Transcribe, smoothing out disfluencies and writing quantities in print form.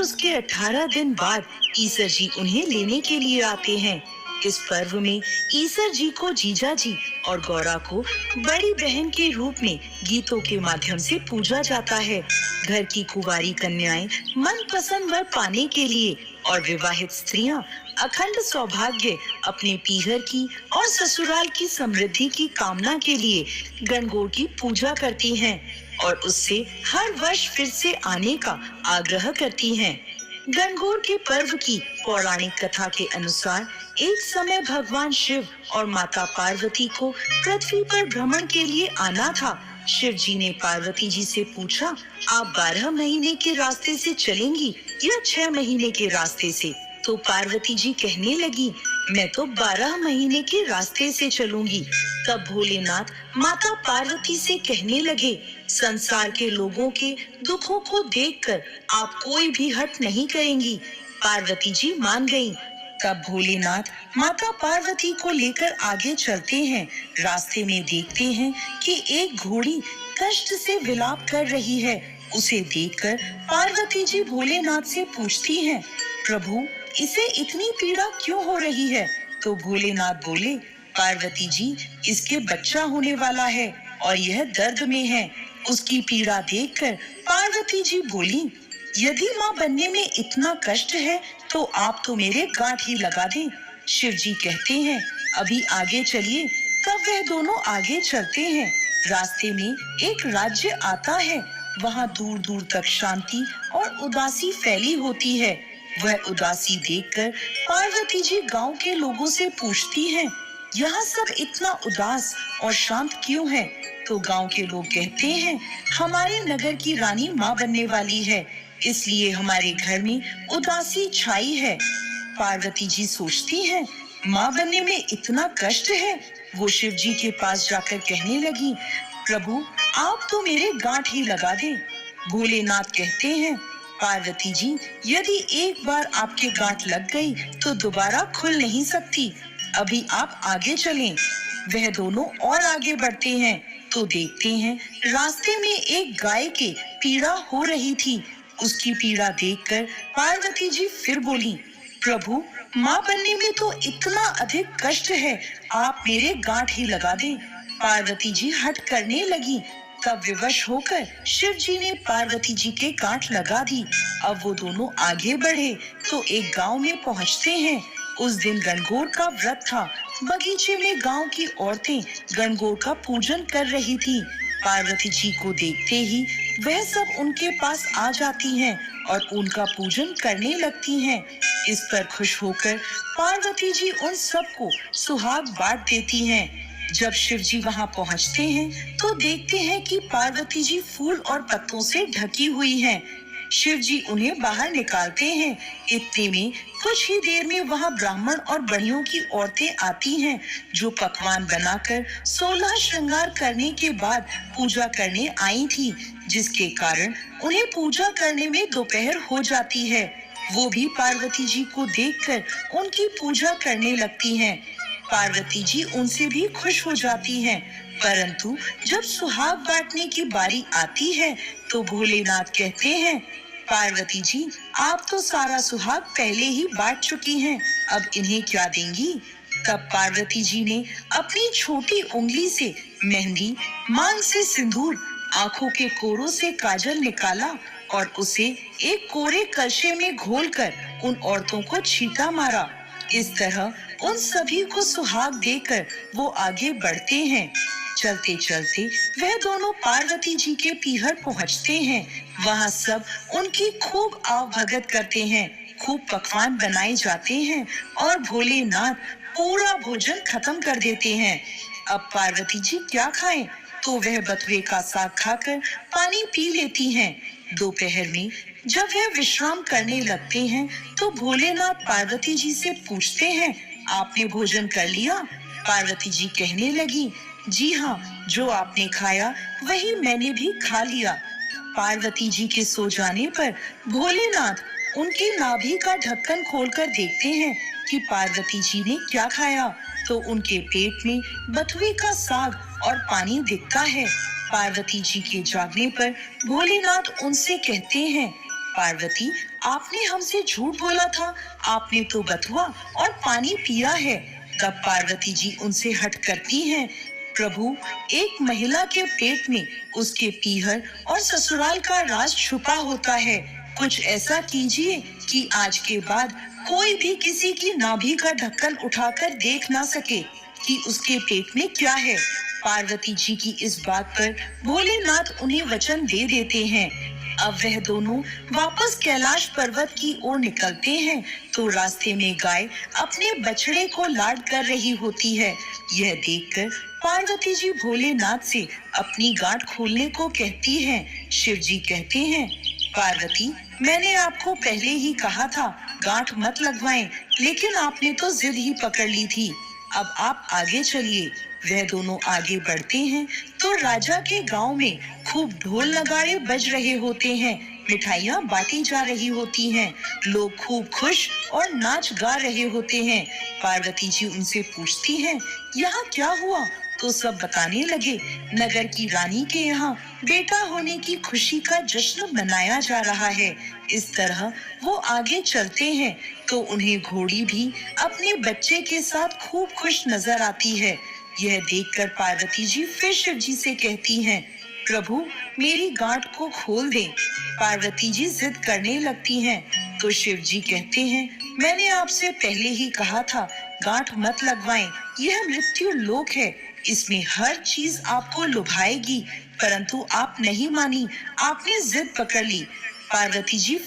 उसके 18 दिन बाद ईसर जी उन्हें लेने के लिए आते हैं। इस पर्व में ईसर जी को जीजा जी और गौरा को बड़ी बहन के रूप में गीतों के माध्यम से पूजा जाता है। घर की कुंवारी कन्याएं मनपसंद वर पाने के लिए और विवाहित स्त्रियां अखंड सौभाग्य, अपने पीहर की और ससुराल की समृद्धि की कामना के लिए गणगौर की पूजा करती हैं और उससे हर वर्ष फिर से आने का आग्रह करती हैं। गणगौर के पर्व की पौराणिक कथा के अनुसार एक समय भगवान शिव और माता पार्वती को पृथ्वी पर भ्रमण के लिए आना था। शिव जी ने पार्वती जी से पूछा, आप 12 महीने के रास्ते से चलेंगी या 6 महीने के रास्ते से? तो पार्वती जी कहने लगी, मैं तो 12 महीने के रास्ते से चलूंगी। तब भोलेनाथ माता पार्वती से कहने लगे, संसार के लोगों के दुखों को देखकर आप कोई भी हट नहीं करेंगी। पार्वती जी मान गईं। तब भोलेनाथ माता पार्वती को लेकर आगे चलते हैं। रास्ते में देखते हैं कि एक घोड़ी कष्ट से विलाप कर रही है। उसे देखकर पार्वती जी भोलेनाथ से पूछती हैं, प्रभु इसे इतनी पीड़ा क्यों हो रही है? तो भोलेनाथ बोले, पार्वती जी इसके बच्चा होने वाला है और यह दर्द में है। उसकी पीड़ा देखकर पार्वती जी बोली, यदि माँ बनने में इतना कष्ट है तो आप तो मेरे गांठ ही लगा दें। शिव जी कहते हैं, अभी आगे चलिए। तब वह दोनों आगे चलते हैं। रास्ते में एक राज्य आता है। वहाँ दूर दूर तक शांति और उदासी फैली होती है। वह उदासी देखकर पार्वती जी गांव के लोगों से पूछती हैं, यहाँ सब इतना उदास और शांत क्यों है? तो गांव के लोग कहते हैं, हमारे नगर की रानी माँ बनने वाली है, इसलिए हमारे घर में उदासी छाई है। पार्वती जी सोचती हैं, माँ बनने में इतना कष्ट है। वो शिव जी के पास जाकर कहने लगी, प्रभु आप तो मेरे गांठ ही लगा दें। भोलेनाथ कहते हैं, पार्वती जी यदि एक बार आपके गांठ लग गई तो दोबारा खुल नहीं सकती। अभी आप आगे चलें। वह दोनों और आगे बढ़ते हैं तो देखते हैं रास्ते में एक गाय के पीड़ा हो रही थी। उसकी पीड़ा देखकर पार्वती जी फिर बोली, प्रभु माँ बनने में तो इतना अधिक कष्ट है, आप मेरे गांठ ही लगा दें। पार्वती जी हट करने लगी। तब विवश होकर शिव जी ने पार्वती जी के गांठ लगा दी। अब वो दोनों आगे बढ़े तो एक गांव में पहुंचते हैं। उस दिन गणगौर का व्रत था। बगीचे में गांव की औरतें गणगौर का पूजन कर रही थी। पार्वती जी को देखते ही वह सब उनके पास आ जाती हैं और उनका पूजन करने लगती हैं। इस पर खुश होकर पार्वती जी उन सबको सुहाग बांट देती हैं। जब शिव जी वहां पहुंचते हैं तो देखते हैं कि पार्वती जी फूल और पत्तों से ढकी हुई हैं। शिव जी उन्हें बाहर निकालते हैं। इतने में कुछ ही देर में वहां ब्राह्मण और बढ़ियों की औरतें आती हैं, जो पकवान बनाकर 16 श्रृंगार करने के बाद पूजा करने आई थी, जिसके कारण उन्हें पूजा करने में दोपहर हो जाती है। वो भी पार्वती जी को देखकर उनकी पूजा करने लगती हैं। पार्वती जी उनसे भी खुश हो जाती हैं, परंतु जब सुहाग बांटने की बारी आती है तो भोलेनाथ कहते हैं, पार्वती जी आप तो सारा सुहाग पहले ही बांट चुकी हैं, अब इन्हें क्या देंगी? तब पार्वती जी ने अपनी छोटी उंगली से मेहंदी, मांग से सिंदूर, आंखों के कोरों से काजल निकाला और उसे एक कोरे कलशे में घोलकर उन औरतों को छींटा मारा। इस तरह उन सभी को सुहाग देकर वो आगे बढ़ते हैं। चलते चलते वह दोनों पार्वती जी के पीहर पहुंचते हैं। वहां सब उनकी खूब आवभगत करते हैं। खूब पकवान बनाए जाते हैं और भोलेनाथ पूरा भोजन खत्म कर देते हैं। अब पार्वती जी क्या खाएं? तो वह बथुए का साग खाकर पानी पी लेती हैं। दोपहर में जब वह विश्राम करने लगते हैं तो भोलेनाथ पार्वती जी से पूछते हैं, आपने भोजन कर लिया? पार्वती जी कहने लगी, जी हाँ, जो आपने खाया वही मैंने भी खा लिया। पार्वती जी के सो जाने पर भोलेनाथ उनकी नाभि का ढक्कन खोलकर देखते हैं कि पार्वती जी ने क्या खाया। तो उनके पेट में बथुए का साग और पानी दिखता है। पार्वती जी के जागने पर भोलेनाथ उनसे कहते हैं, पार्वती आपने हमसे झूठ बोला था, आपने तो बथुआ और पानी पिया है। तब पार्वती जी उनसे हट करती हैं, प्रभु, एक महिला के पेट में उसके पीहर और ससुराल का राज छुपा होता है। कुछ ऐसा कीजिए कि आज के बाद कोई भी किसी की नाभि का ढक्कन उठाकर देख ना सके कि उसके पेट में क्या है। पार्वती जी की इस बात पर भोलेनाथ उन्हें वचन दे देते हैं। अब वह दोनों वापस कैलाश पर्वत की ओर निकलते हैं तो रास्ते में गाय अपने बछड़े को लाड कर रही होती है। यह देखकर पार्वती जी भोलेनाथ से अपनी गांठ खोलने को कहती हैं। शिव जी कहते हैं, पार्वती, मैंने आपको पहले ही कहा था गांठ मत लगवाएं, लेकिन आपने तो जिद ही पकड़ ली थी। अब आप आगे चलिए। वह दोनों आगे बढ़ते हैं तो राजा के गांव में खूब ढोल नगाड़े बज रहे होते हैं, मिठाइयाँ बांटी जा रही होती हैं, लोग खूब खुश और नाच गा रहे होते हैं। पार्वती जी उनसे पूछती हैं, यहाँ क्या हुआ? तो सब बताने लगे, नगर की रानी के यहाँ बेटा होने की खुशी का जश्न मनाया जा रहा है। इस तरह वो आगे चलते हैं तो उन्हें घोड़ी भी अपने बच्चे के साथ खूब खुश नजर आती है। यह देखकर पार्वती जी फिर शिव जी से कहती हैं, प्रभु, मेरी गांठ को खोल दें। पार्वती जी जिद करने लगती हैं तो शिव जी कहते हैं, मैंने आपसे पहले ही कहा था गांठ मत लगवाएं, यह मृत्यु लोक है, इसमें हर चीज आपको लुभाएगी, परंतु आप नहीं मानी, आपने जिद पकड़ ली। पार्वती जी